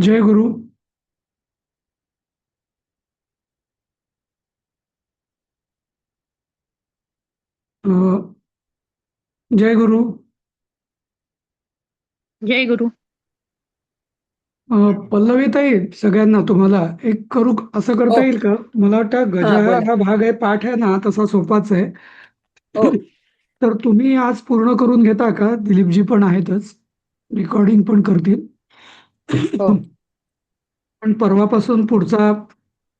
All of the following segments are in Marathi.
जय गुरु. अ, जय गुरु. जय गुरु. पल्लवीताई, सगळ्यांना तुम्हाला एक करू असं करता हो. येईल का? मला वाटतं हा, गजा बोला. हा भाग आहे, पाठ आहे ना, तसा सोपाच आहे. हो. तर तुम्ही आज पूर्ण करून घेता का? दिलीपजी पण आहेतच, रेकॉर्डिंग पण करतील. हो. पण परवापासून पुढचा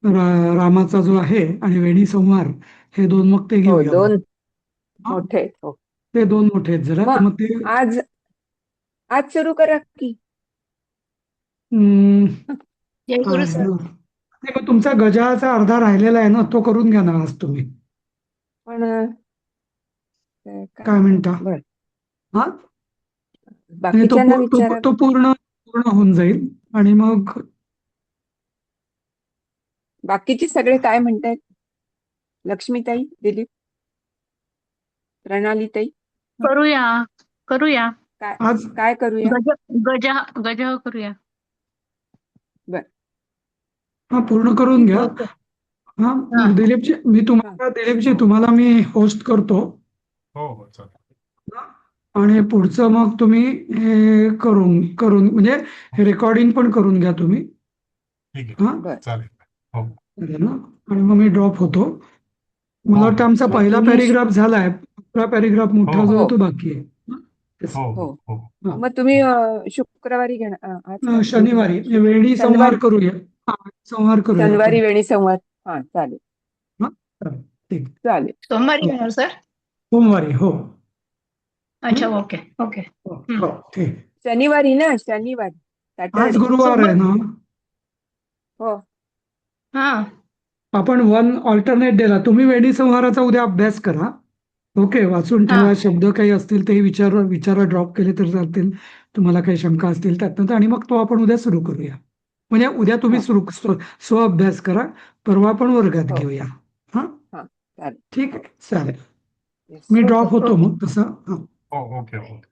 रामाचा जो आहे आणि वेणी संहार, हे दोन मग ते हो, घेऊया मग. दोन हा? मोठे आहेत. हो. ते दोन मोठे आहेत जरा, तर मग मग ते आज आज सुरू करा की. हम्म, जय गुरु आज सर. ना नाही, मग तुमचा गजाचा अर्धा राहिलेला आहे ना, तो करून घ्या ना आज तुम्ही. पण काय म्हणता? बर, हा, म्हणजे तो बाकीच्यांना विचारा. तो पूर्ण पूर्ण होऊन जाईल आणि मग बाकीचे सगळे काय म्हणतायत? लक्ष्मीताई, दिलीप, प्रणालीताई, करूया करूया. काय आज काय करूया? गज गजा गज करूया. बर. हा पूर्ण करून घ्या. ओके. हा, हा. दिलीपजी, हा. दिलीपजी तुम्हाला मी होस्ट करतो. हो हो चालेल. हा? आणि पुढचं मग तुम्ही हे करून करून म्हणजे हे रेकॉर्डिंग पण करून घ्या तुम्ही. ठीक आहे हा, बर. चालेल. हो चालेल ना? आणि मग मी ड्रॉप होतो. मला हो वाटतं हो आमचा चालेल. मग पहिला तुम्ही पॅरेग्राफ झालाय, दुसरा पॅरेग्राफ हो मोठा जो हो आहे तो बाकी आहे. हा? Yes. हो हो. हो हा. मग तुम्ही शुक्रवारी घेणार आज काय शनिवारी बुधवार वेणी संहार शनिवारी करूया. हा, संहार करूया आपण. शनिवारी वेणी संवाद. हा, चालेल. हा, चालेल. ठीक. चालेल. सोमवारी हो. येणार सर. सोमवारी. हो. अच्छा, हं? Okay okay. हो, हो, ठीक. शनिवारी ना, शनिवारी, आज सॅटरडे. गुरुवार आहे ना, हो. हा. आपण वन ऑल्टरनेट डेला तुम्ही वेणी संहाराचा उद्या अभ्यास करा. ओके, वाचून हा. ठेवा. शब्द काही असतील ते विचारा ड्रॉप केले तर चालतील. तुम्हाला काही शंका असतील त्यातनं, आणि मग तो आपण उद्या सुरू करूया. म्हणजे उद्या तुम्ही हा. स्व अभ्यास करा, परवा आपण वर्गात हो. घेऊया. हा, हा, चालेल. ठीक आहे, चालेल. येस. मी ओके ड्रॉप होतो ओके. मग तसं. हा. हो ओके ओके.